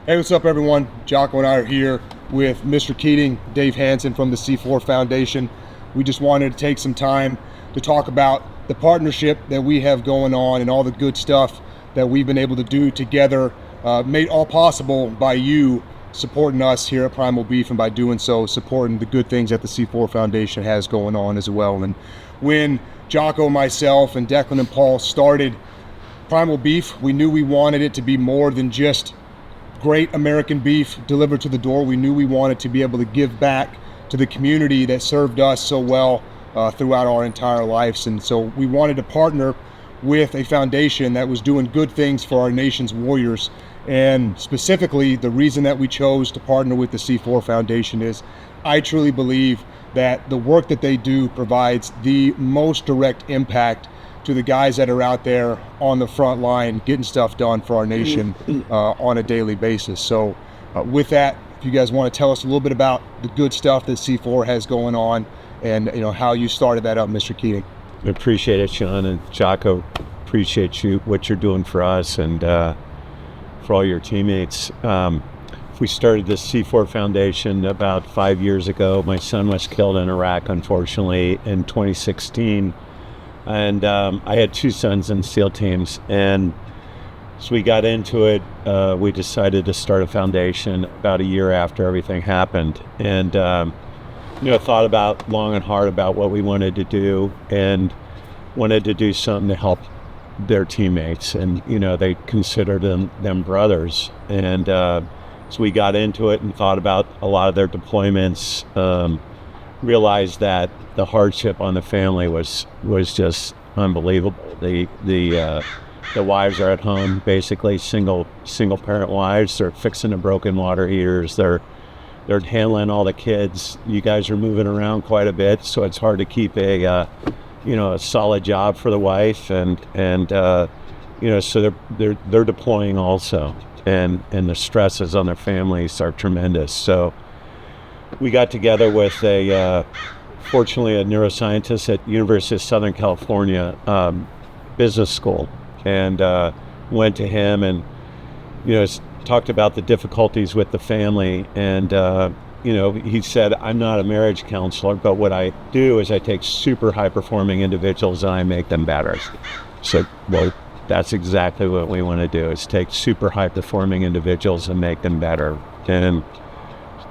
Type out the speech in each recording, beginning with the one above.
Hey, what's up, everyone? Jocko and I are here with Mr. Keating, Dave Hansen from the C4 Foundation. We just wanted to take some time to talk about the partnership that we have going on and all the good stuff that we've been able to do together, made all possible by you supporting us here at Primal Beef, and by doing so, supporting the good things that the C4 Foundation has going on as well. And when Jocko, myself, and Declan and Paul started Primal Beef, we knew we wanted it to be more than just great American beef delivered to the door. We knew we wanted to be able to give back to the community that served us so well throughout our entire lives. And so we wanted to partner with a foundation that was doing good things for our nation's warriors. And specifically, the reason that we chose to partner with the C4 Foundation is I truly believe that the work that they do provides the most direct impact to the guys that are out there on the front line getting stuff done for our nation on a daily basis. So with that, if you guys want to tell us a little bit about the good stuff that C4 has going on and how you started that up, Mr. Keating. I appreciate it, Sean, and Jocko, appreciate what you're doing for us and for all your teammates. We started this C4 Foundation about 5 years ago. My son was killed in Iraq, unfortunately, in 2016. And I had two sons in SEAL teams, and so we got into it. We decided to start a foundation about a year after everything happened, and thought about long and hard about what we wanted to do, and wanted to do something to help their teammates, and they considered them brothers, and so we got into it and thought about a lot of their deployments. Realized that the hardship on the family was just unbelievable. The wives are at home, basically single parent wives. They're fixing the broken water heaters. They're handling all the kids. You guys are moving around quite a bit, so it's hard to keep a solid job for the wife, and so they're deploying also, and the stresses on their families are tremendous. So we got together with fortunately a neuroscientist at University of Southern California business school, and went to him and talked about the difficulties with the family, and he said, I'm not a marriage counselor, but what I do is I take super high performing individuals and I make them better. So, well, that's exactly what we want to do, is take super high performing individuals and make them better. And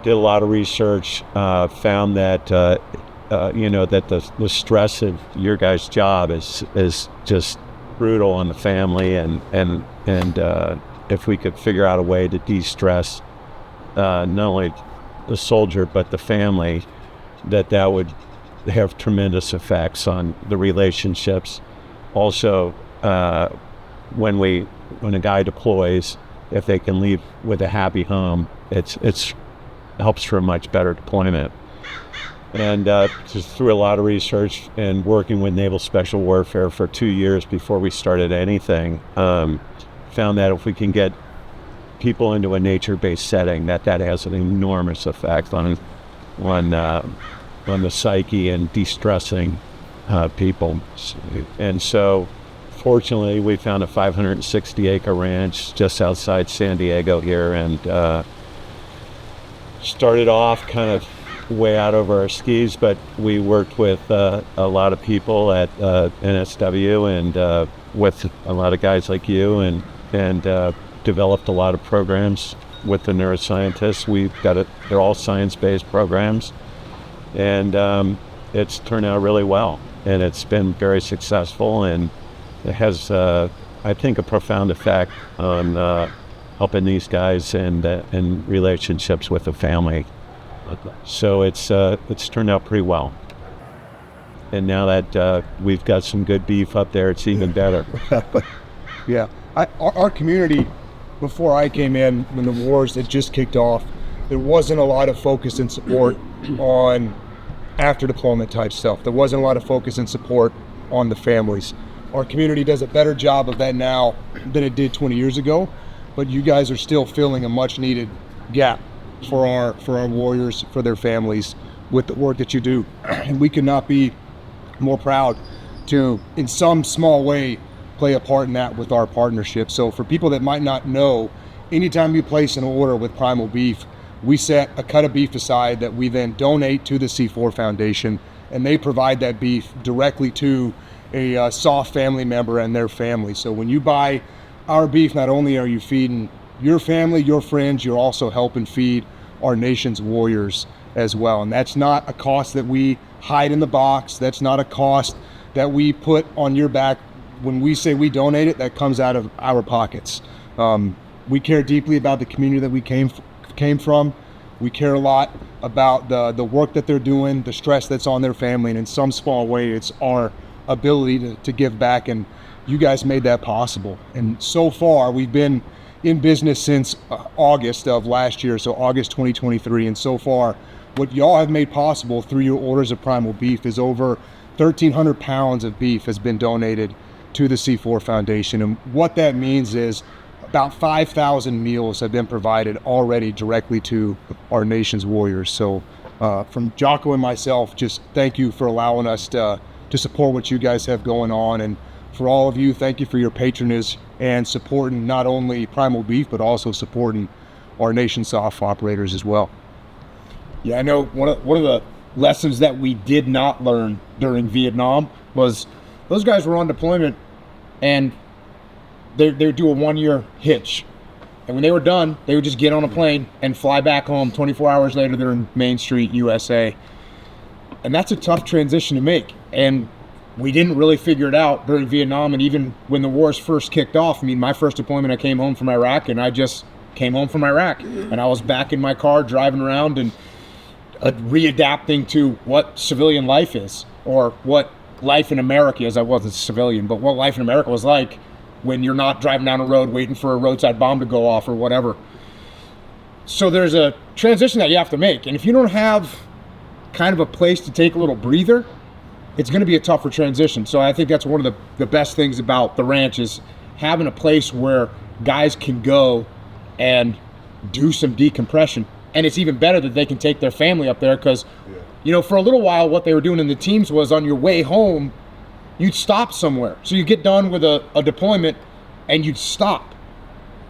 did a lot of research, found that that the stress of your guys' job is just brutal on the family, and if we could figure out a way to de-stress not only the soldier but the family, that would have tremendous effects on the relationships. Also, when a guy deploys, if they can leave with a happy home, it's helps for a much better deployment. And just through a lot of research and working with Naval Special Warfare for 2 years before we started anything, found that if we can get people into a nature-based setting, that has an enormous effect on the psyche and de-stressing people. And so fortunately we found a 560-acre ranch just outside San Diego here, and started off kind of way out over our skis, but we worked with a lot of people at NSW and with a lot of guys like you, and developed a lot of programs with the neuroscientists. They're all science-based programs, and it's turned out really well, and it's been very successful, and it has I think a profound effect on helping these guys and relationships with the family. So it's turned out pretty well. And now that we've got some good beef up there, it's even better. Yeah, our community, before I came in, when the wars had just kicked off, there wasn't a lot of focus and support on after deployment type stuff. There wasn't a lot of focus and support on the families. Our community does a better job of that now than it did 20 years ago. But you guys are still filling a much needed gap for our warriors, for their families, with the work that you do. And we could not be more proud to, in some small way, play a part in that with our partnership. So for people that might not know, anytime you place an order with Primal Beef, we set a cut of beef aside that we then donate to the C4 Foundation, and they provide that beef directly to a soft family member and their family. So when you buy our beef, not only are you feeding your family, your friends, you're also helping feed our nation's warriors as well. And that's not a cost that we hide in the box. That's not a cost that we put on your back. When we say we donate it, that comes out of our pockets. We care deeply about the community that we came from. We care a lot about the work that they're doing, the stress that's on their family, and in some small way, it's our ability to give back, and you guys made that possible. And so far, we've been in business since August of last year, so August 2023, and so far, what y'all have made possible through your orders of Primal Beef is over 1,300 pounds of beef has been donated to the C4 Foundation. And what that means is about 5,000 meals have been provided already directly to our nation's warriors. So from Jocko and myself, just thank you for allowing us to support what you guys have going on. And for all of you, thank you for your patronage and supporting not only Primal Beef, but also supporting our nation's soft operators as well. Yeah, I know one of the lessons that we did not learn during Vietnam was those guys were on deployment and they would do a 1-year hitch. And when they were done, they would just get on a plane and fly back home. 24 hours later, they're in Main Street, USA. And that's a tough transition to make. And we didn't really figure it out during Vietnam. And even when the wars first kicked off, I mean, my first deployment, I came home from Iraq, and I just came home from Iraq. And I was back in my car driving around and readapting to what civilian life is, or what life in America is. I wasn't a civilian, but what life in America was like when you're not driving down a road waiting for a roadside bomb to go off or whatever. So there's a transition that you have to make. And if you don't have kind of a place to take a little breather, it's going to be a tougher transition. So I think that's one of the best things about the ranch is having a place where guys can go and do some decompression. And it's even better that they can take their family up there because, you know, for a little while, what they were doing in the teams was on your way home, you'd stop somewhere. So you get done with a deployment and you'd stop.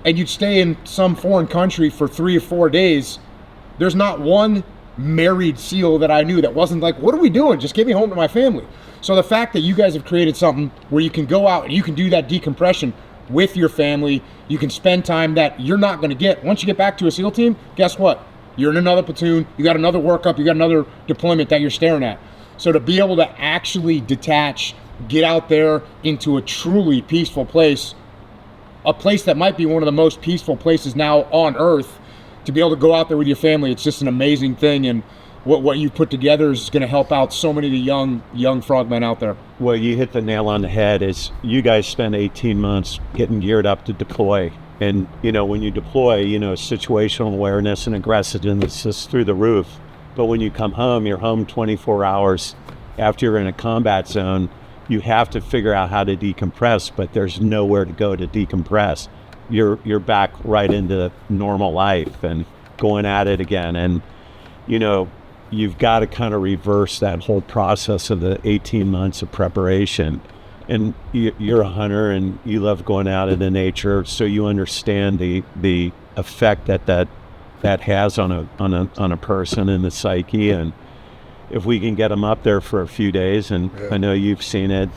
And you'd stay in some foreign country for 3 or 4 days. There's not one married SEAL that I knew that wasn't like, what are we doing? Just get me home to my family. So the fact that you guys have created something where you can go out and you can do that decompression with your family, you can spend time that you're not going to get. Once you get back to a SEAL team, guess what? You're in another platoon, you got another workup, you got another deployment that you're staring at. So to be able to actually detach, get out there into a truly peaceful place, a place that might be one of the most peaceful places now on earth, to be able to go out there with your family, it's just an amazing thing. And what you put together is going to help out so many of the young frogmen out there. Well, you hit the nail on the head. Is you guys spent 18 months getting geared up to deploy. And, you know, when you deploy, you know, situational awareness and aggressiveness is through the roof. But when you come home, you're home 24 hours after you're in a combat zone. You have to figure out how to decompress, but there's nowhere to go to decompress. You're back right into normal life and going at it again. And, you know, you've got to kind of reverse that whole process of the 18 months of preparation. And you're a hunter and you love going out into nature, so you understand the effect that has on a person and the psyche. And if we can get them up there for a few days, and I know you've seen it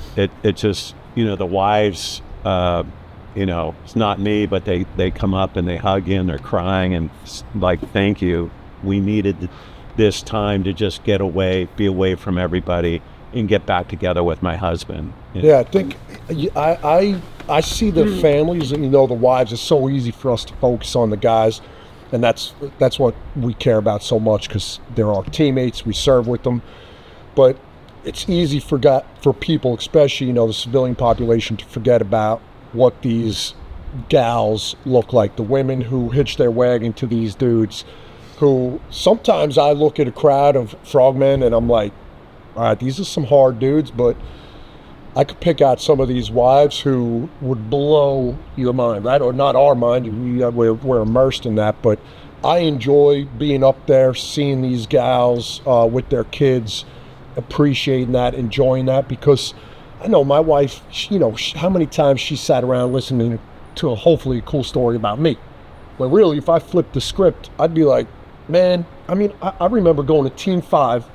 just, you know, the wives, you know, it's not me, but they come up and they hug you and they're crying and like, thank you. We needed this time to just get away, be away from everybody, and get back together with my husband. Yeah, I think I see the families and, you know, the wives. It's so easy for us to focus on the guys, and that's what we care about so much because they're our teammates. We serve with them, but it's easy for people, especially, you know, the civilian population, to forget about what these gals look like. The women who hitch their wagon to these dudes, who sometimes I look at a crowd of frogmen and I'm like, all right, these are some hard dudes, but I could pick out some of these wives who would blow your mind, right? Or not our mind, we're immersed in that, but I enjoy being up there, seeing these gals with their kids, appreciating that, enjoying that, because I know my wife, you know, how many times she sat around listening to hopefully a cool story about me. When really, if I flipped the script, I'd be like, man, I mean, I remember going to Team 5,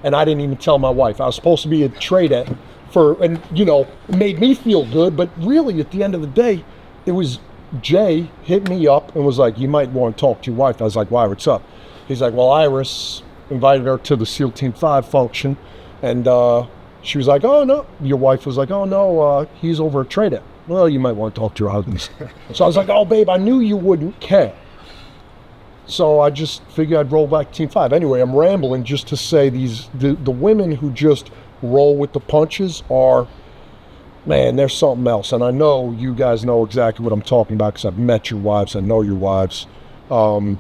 and I didn't even tell my wife. I was supposed to be a trade-at and, it made me feel good, but really, at the end of the day, it was Jay hit me up and was like, you might want to talk to your wife. I was like, why, what's up? He's like, well, Iris invited her to the SEAL Team 5 function, and she was like, oh, no. Your wife was like, oh, no, he's over at trade-at. Well, you might want to talk to your husband. So I was like, oh, babe, I knew you wouldn't care. So I just figured I'd roll back to Team 5. Anyway, I'm rambling just to say the women who just roll with the punches are, man, they're something else. And I know you guys know exactly what I'm talking about because I've met your wives. I know your wives. And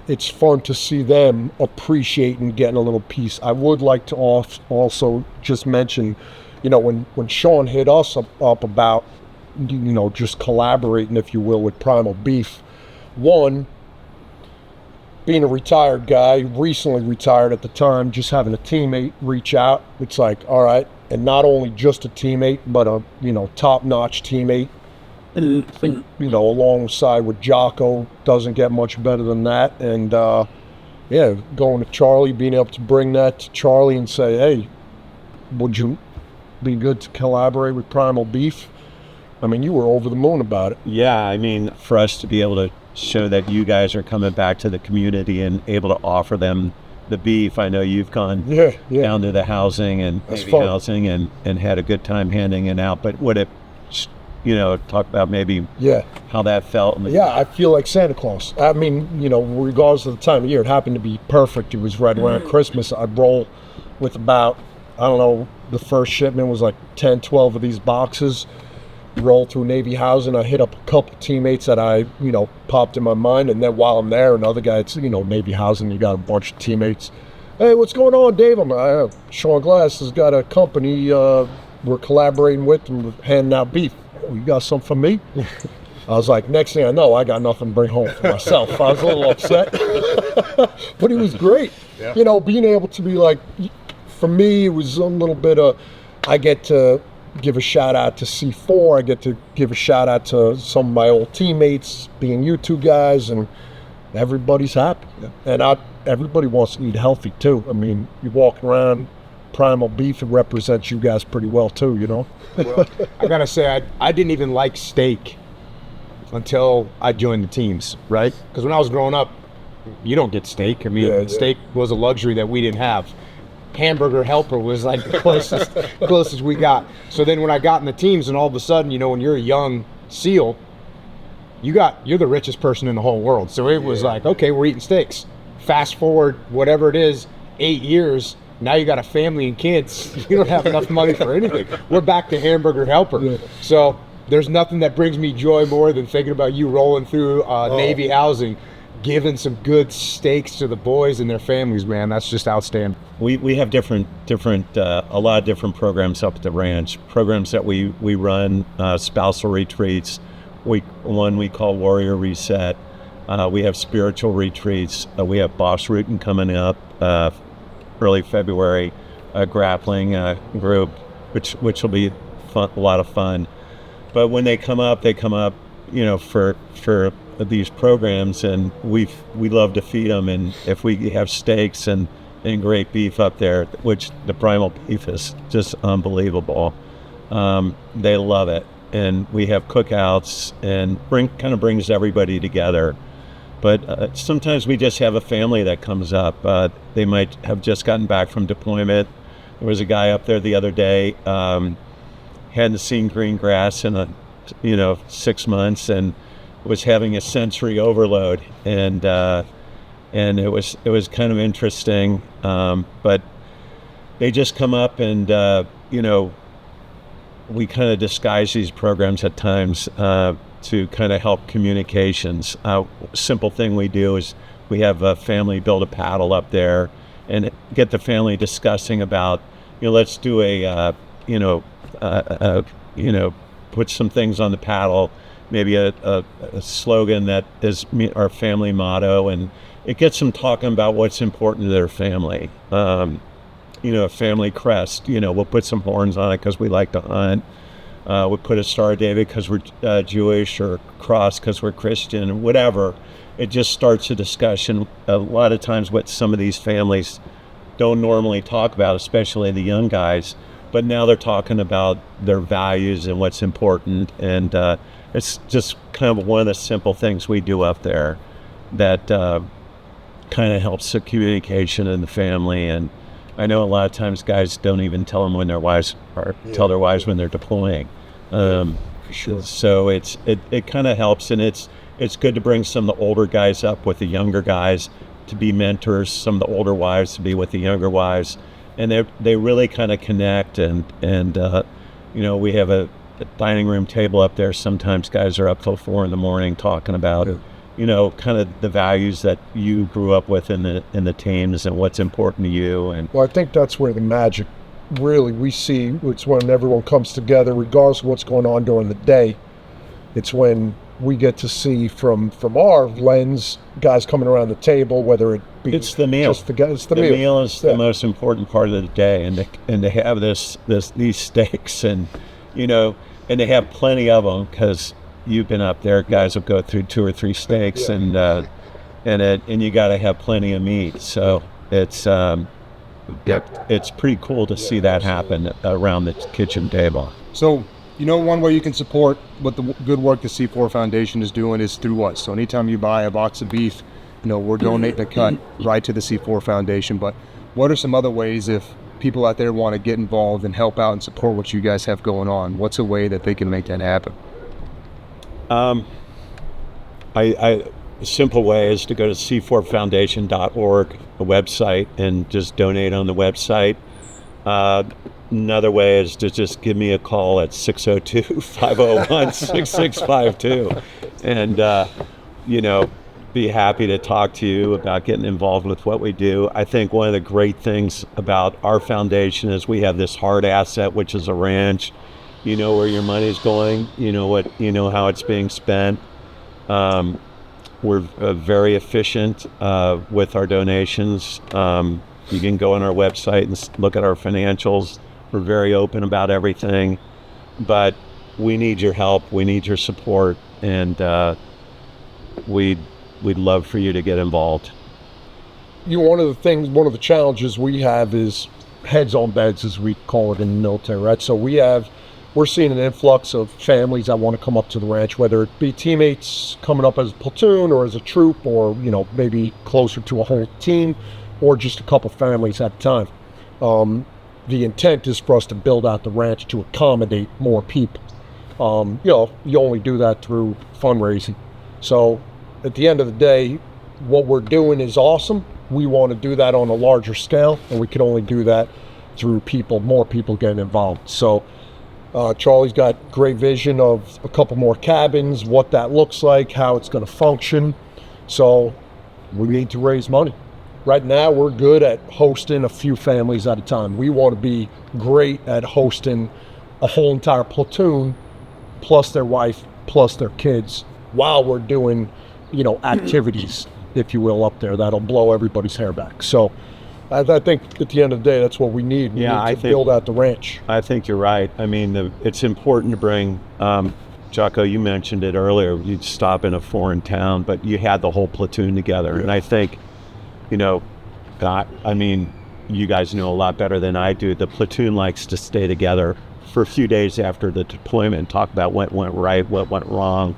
it's fun to see them appreciate and getting a little piece. I would like to also just mention, when Sean hit us up about, just collaborating, if you will, with Primal Beef. One, being a retired guy, recently retired at the time, just having a teammate reach out, it's like, all right, and not only just a teammate, but a, top-notch teammate, alongside with Jocko, doesn't get much better than that. And, going to Charlie, being able to bring that to Charlie and say, hey, would you be good to collaborate with Primal Beef? I mean, you were over the moon about it. Yeah, I mean, for us to be able to show that you guys are coming back to the community and able to offer them the beef. I know you've gone down to the housing and Navy housing and had a good time handing it out. But would it, talk about maybe how that felt? Yeah, I feel like Santa Claus. I mean, regardless of the time of year, it happened to be perfect. It was right around Christmas. I'd roll with about, I don't know, the first shipment was like 10, 12 of these boxes. Roll through Navy housing. I hit up a couple teammates that I, popped in my mind. And then while I'm there, another guy, it's, Navy housing, you got a bunch of teammates. Hey, what's going on, Dave? Sean Glass has got a company we're collaborating with and we're handing out beef. Oh, you got something for me? I was like, next thing I know, I got nothing to bring home for myself. I was a little upset. But it was great. Yeah. Being able to be like, for me, it was a little bit of, I get to give a shout out to C4. I get to give a shout out to some of my old teammates, being you two guys, and everybody's happy. And everybody wants to eat healthy too. I mean, you walk around Primal Beef, it represents you guys pretty well too, Well, I gotta say, I didn't even like steak until I joined the teams, right? Because when I was growing up, you don't get steak. I mean, steak was a luxury that we didn't have. Hamburger helper was like the closest we got. So then when I got in the teams, and all of a sudden, when you're a young SEAL, you're the richest person in the whole world. So it was like, okay, we're eating steaks. Fast forward, whatever it is, 8 years, now you got a family and kids. You don't have enough money for anything. We're back to hamburger helper. Yeah. So there's nothing that brings me joy more than thinking about you rolling through Navy housing, giving some good steaks to the boys and their families, man. That's just outstanding. We have different a lot of different programs up at the ranch. Programs that we run, spousal retreats. One we call Warrior Reset. We have spiritual retreats. We have Boss Rootin' coming up early February, a grappling group, which will be fun, a lot of fun. But when they come up, for these programs, and we love to feed them. And if we have steaks and great beef up there, which the Primal Beef is just unbelievable, they love it. And we have cookouts, and kind of brings everybody together. But sometimes we just have a family that comes up. They might have just gotten back from deployment. There was a guy up there the other day, hadn't seen green grass in 6 months, and was having a sensory overload, and it was kind of interesting. But they just come up, and we kind of disguise these programs at times to kind of help communications. Simple thing we do is we have a family build a paddle up there and get the family discussing about, let's do put some things on the paddle, maybe a slogan that is our family motto, and it gets them talking about what's important to their family. A family crest, we'll put some horns on it because we like to hunt. we put a Star of David because we're Jewish, or cross because we're Christian, whatever. It just starts a discussion. A lot of times what some of these families don't normally talk about, especially the young guys, but now they're talking about their values and what's important. And it's just kind of one of the simple things we do up there that kind of helps the communication in the family. And I know a lot of times guys don't even tell them when their wives tell their wives when they're deploying. Sure. So it kind of helps, and it's good to bring some of the older guys up with the younger guys to be mentors, some of the older wives to be with the younger wives, and they really kind of connect. And we have a dining room table up there. Sometimes guys are up till 4 a.m. talking about kind of the values that you grew up with in the teams and what's important to you. And Well, I think that's where the magic really we see. It's when everyone comes together, regardless of what's going on during the day. It's when we get to see from our lens, guys coming around the table, whether it be it's the meal. Just it's the meal. meal. Meal is the most important part of the day, and to have these steaks, and and they have plenty of them, because you've been up there. Guys will go through 2 or 3 steaks, and you got to have plenty of meat. So it's pretty cool to see that happen around the kitchen table. So, one way you can support what the good work the C4 Foundation is doing is through us. So anytime you buy a box of beef, we're donating a cut right to the C4 Foundation. But what are some other ways, if people out there want to get involved and help out and support what you guys have going on, what's a way that they can make that happen? A simple way is to go to c4foundation.org, the website, and just donate on the website. Another way is to just give me a call at 602-501-6652, and be happy to talk to you about getting involved with what we do. I think one of the great things about our foundation is we have this hard asset, which is a ranch. You know where your money's going. You know how it's being spent. We're very efficient with our donations. You can go on our website and look at our financials. We're very open about everything, but we need your help. We need your support, and we'd love for you to get involved. One of the challenges we have is heads on beds, as we call it in the military, right? So we're seeing an influx of families that want to come up to the ranch, whether it be teammates coming up as a platoon or as a troop, or maybe closer to a whole team, or just a couple families at a time. The intent is for us to build out the ranch to accommodate more people. You only do that through fundraising. So at the end of the day, what we're doing is awesome. We want to do that on a larger scale, and we can only do that through more people getting involved. So Charlie's got great vision of a couple more cabins, what that looks like, how it's going to function. So we need to raise money. Right now, we're good at hosting a few families at a time. We want to be great at hosting a whole entire platoon, plus their wife, plus their kids, while we're doing, activities, if you will, up there that'll blow everybody's hair back. So I think at the end of the day, that's what we need. We need to build out the ranch. I think you're right. I mean, it's important to bring, Jocko, you mentioned it earlier, you'd stop in a foreign town, but you had the whole platoon together. Yeah. And I think, you guys know a lot better than I do. The platoon likes to stay together for a few days after the deployment, talk about what went right, what went wrong.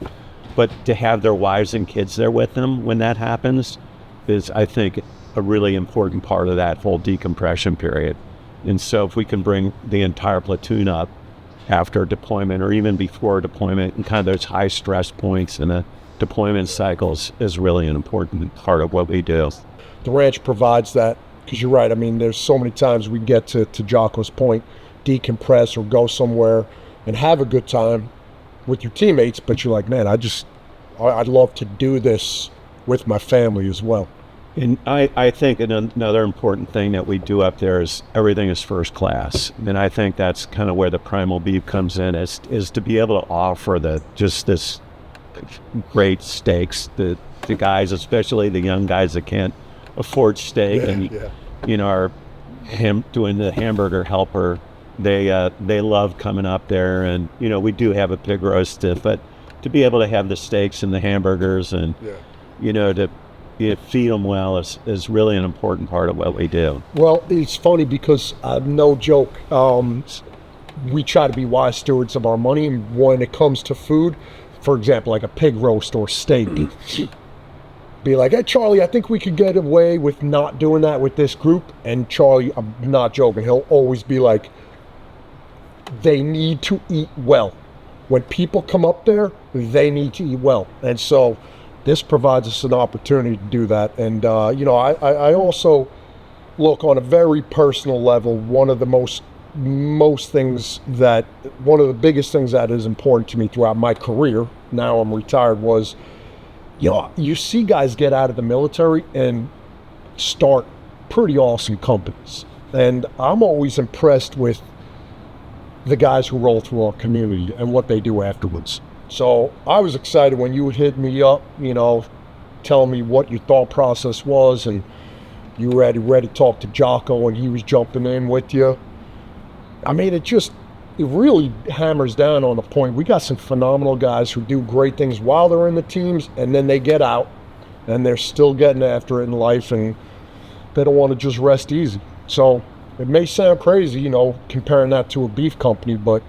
But to have their wives and kids there with them when that happens is, I think, a really important part of that whole decompression period. And so if we can bring the entire platoon up after deployment, or even before deployment, and kind of those high stress points in the deployment cycles, is really an important part of what we do. The ranch provides that, because you're right. I mean, there's so many times we get to Jocko's point, decompress or go somewhere and have a good time with your teammates, but you're like, man, I'd love to do this with my family as well. And I think another important thing that we do up there is everything is first class. And I think that's kind of where the Primal Beef comes in, is to be able to offer this great steaks. The guys, especially the young guys that can't afford steak, are doing the hamburger helper, They love coming up there, and we do have a pig roast, but to be able to have the steaks and the hamburgers and to feed them well is really an important part of what we do. Well, it's funny because no joke, we try to be wise stewards of our money, and when it comes to food, for example, like a pig roast or steak, be like, hey, Charlie, I think we could get away with not doing that with this group. And Charlie, I'm not joking, he'll always be like, they need to eat well. When people come up there, they need to eat well. And so this provides us an opportunity to do that. And, I also look on a very personal level, one of the biggest things that is important to me throughout my career, now I'm retired, was, you see guys get out of the military and start pretty awesome companies. And I'm always impressed with the guys who roll through our community and what they do afterwards. So I was excited when you would hit me up, telling me what your thought process was, and you were ready to talk to Jocko and he was jumping in with you. I mean, it really hammers down on the point. We got some phenomenal guys who do great things while they're in the teams, and then they get out and they're still getting after it in life, and they don't want to just rest easy. So it may sound crazy, comparing that to a beef company, but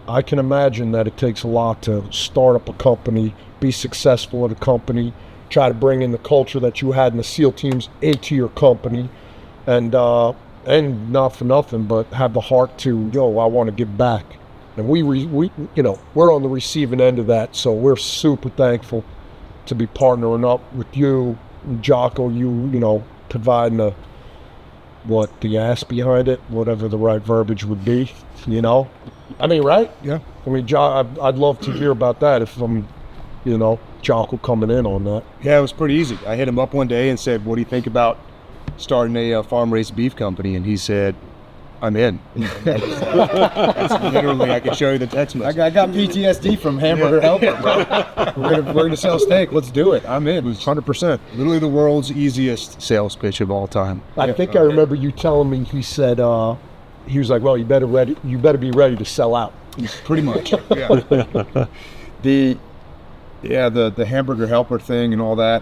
I can imagine that it takes a lot to start up a company, be successful at a company, try to bring in the culture that you had in the SEAL teams into your company, and not for nothing, but have the heart to, I want to give back. And we're on the receiving end of that, so we're super thankful to be partnering up with you, Jocko, providing the ass behind it, whatever the right verbiage would be, I mean, right? Yeah. I mean, I'd love to hear about that if I'm, Jocko coming in on that. Yeah, it was pretty easy. I hit him up one day and said, what do you think about starting a farm-raised beef company? And he said, I'm in. That's literally, I can show you the text message. I got PTSD from Hamburger Helper, bro. We're gonna sell steak. Let's do it. I'm in. 100%. Literally the world's easiest sales pitch of all time. I think I remember you telling me, he said, he was like, well, you better be ready to sell out. Pretty much. Yeah. The Hamburger Helper thing and all that,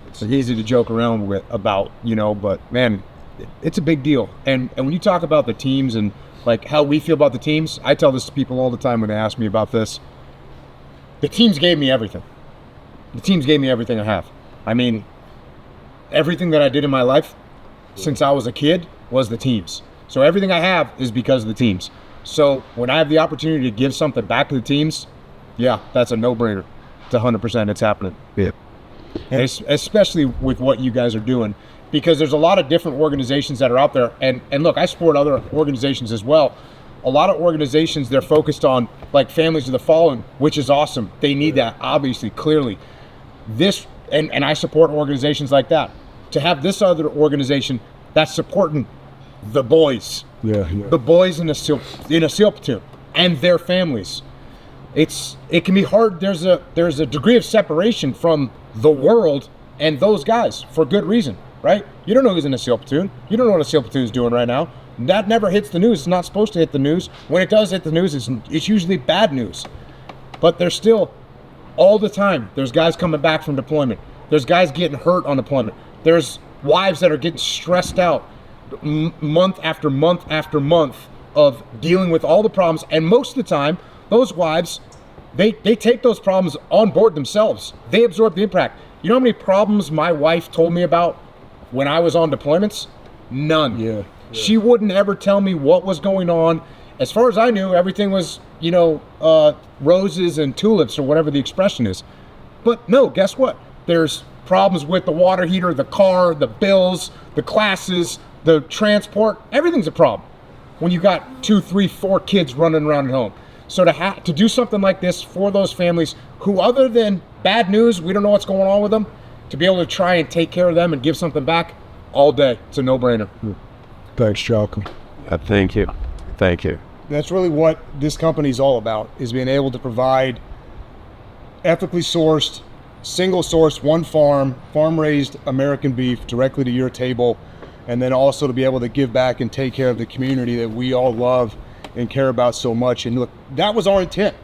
it's easy to joke around about, but man, it's a big deal. And when you talk about the teams and like how we feel about the teams, I tell this to people all the time when they ask me about this. The teams gave me everything. The teams gave me everything I have. I mean, everything that I did in my life since I was a kid was the teams. So everything I have is because of the teams. So when I have the opportunity to give something back to the teams, yeah, that's a no-brainer. It's 100%. It's happening. Yeah. And especially with what you guys are doing, because there's a lot of different organizations that are out there. And look, I support other organizations as well. A lot of organizations, they're focused on like families of the fallen, which is awesome. They need that, obviously, clearly. And I support organizations like that. To have this other organization that's supporting the boys, the boys in a SEAL platoon and their families. It can be hard. There's a degree of separation from the world and those guys for good reason, right? You don't know who's in a SEAL platoon. You don't know what a SEAL platoon is doing right now. That never hits the news. It's not supposed to hit the news. When it does hit the news, it's usually bad news. But there's still, all the time, there's guys coming back from deployment. There's guys getting hurt on deployment. There's wives that are getting stressed out month after month after month of dealing with all the problems. And most of the time, those wives, they take those problems on board themselves. They absorb the impact. You know how many problems my wife told me about when I was on deployments? None. Yeah. She wouldn't ever tell me what was going on. As far as I knew, everything was, roses and tulips or whatever the expression is. But no, guess what? There's problems with the water heater, the car, the bills, the classes, the transport. Everything's a problem when you got 2, 3, 4 kids running around at home. So to do something like this for those families who, other than bad news, we don't know what's going on with them, to be able to try and take care of them and give something back all day, it's a no-brainer. Thanks, Jocko. Thank you. Thank you. That's really what this company is all about, is being able to provide ethically sourced, single source, one farm-raised American beef directly to your table, and then also to be able to give back and take care of the community that we all love and care about so much. And look, that was our intent,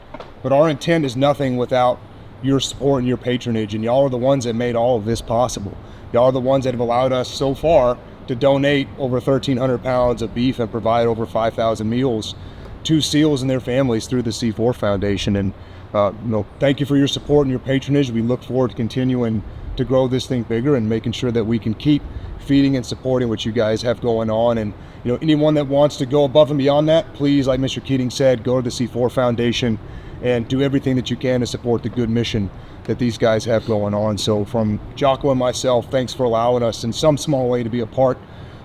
but our intent is nothing without your support and your patronage, and y'all are the ones that made all of this possible. Y'all are the ones that have allowed us so far to donate over 1,300 pounds of beef and provide over 5,000 meals to SEALs and their families through the C4 Foundation. And thank you for your support and your patronage. We look forward to continuing to grow this thing bigger and making sure that we can keep feeding and supporting what you guys have going on. And anyone that wants to go above and beyond that, please, like Mr. Keating said, go to the C4 Foundation and do everything that you can to support the good mission that these guys have going on. So from Jocko and myself, thanks for allowing us in some small way to be a part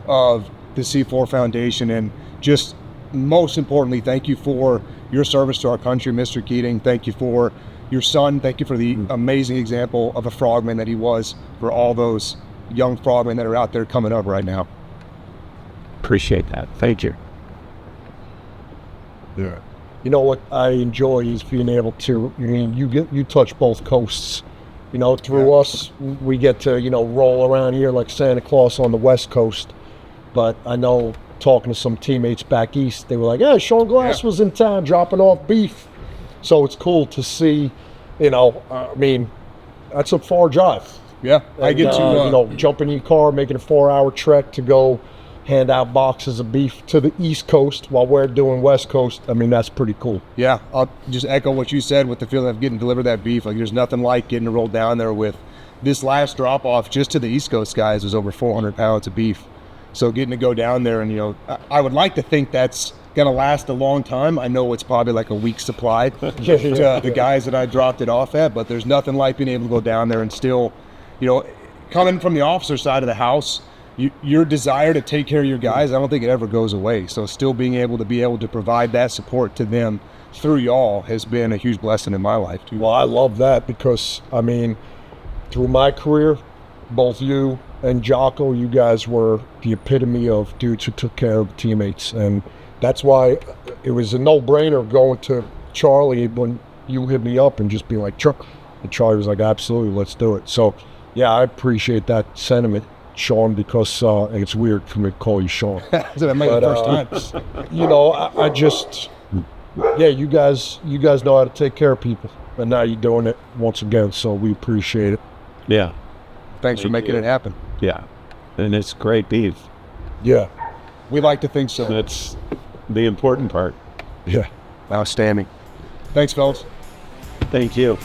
of the C4 Foundation. And just most importantly, thank you for your service to our country, Mr. Keating. Thank you for your son. Thank you for the amazing example of a frogman that he was for all those young frogmen that are out there coming up right now. Appreciate that. Thank you. Yeah. You know what I enjoy is being able to, you touch both coasts. Through us, we get to, roll around here like Santa Claus on the West Coast. But I know talking to some teammates back east, they were like, yeah, Sean Glass was in town dropping off beef. So it's cool to see, that's a far drive. Yeah, I get to jump in your car, making a 4-hour trek to go hand out boxes of beef to the East Coast while we're doing West Coast. That's pretty cool. Yeah, I'll just echo what you said with the feeling of getting delivered that beef. Like, there's nothing like getting to roll down there with this last drop off just to the East Coast guys was over 400 pounds of beef. So getting to go down there and, I would like to think that's going to last a long time. I know it's probably like a week's supply to the guys that I dropped it off at, but there's nothing like being able to go down there and still, coming from the officer side of the house, your desire to take care of your guys, I don't think it ever goes away. So still being able to provide that support to them through y'all has been a huge blessing in my life too. Well, I love that because, through my career, both you and Jocko, you guys were the epitome of dudes who took care of teammates. And that's why it was a no-brainer going to Charlie when you hit me up and just being like, Chuck. And Charlie was like, absolutely, let's do it. So, yeah, I appreciate that sentiment, Sean, because it's weird for me to call you Sean. That might be the first time. I just, you guys know how to take care of people, and now you're doing it once again, so we appreciate it. Yeah. Thanks for making it happen. Yeah. And it's great beef. Yeah. We like to think so. That's the important part. Yeah. Outstanding. Thanks, fellas. Thank you.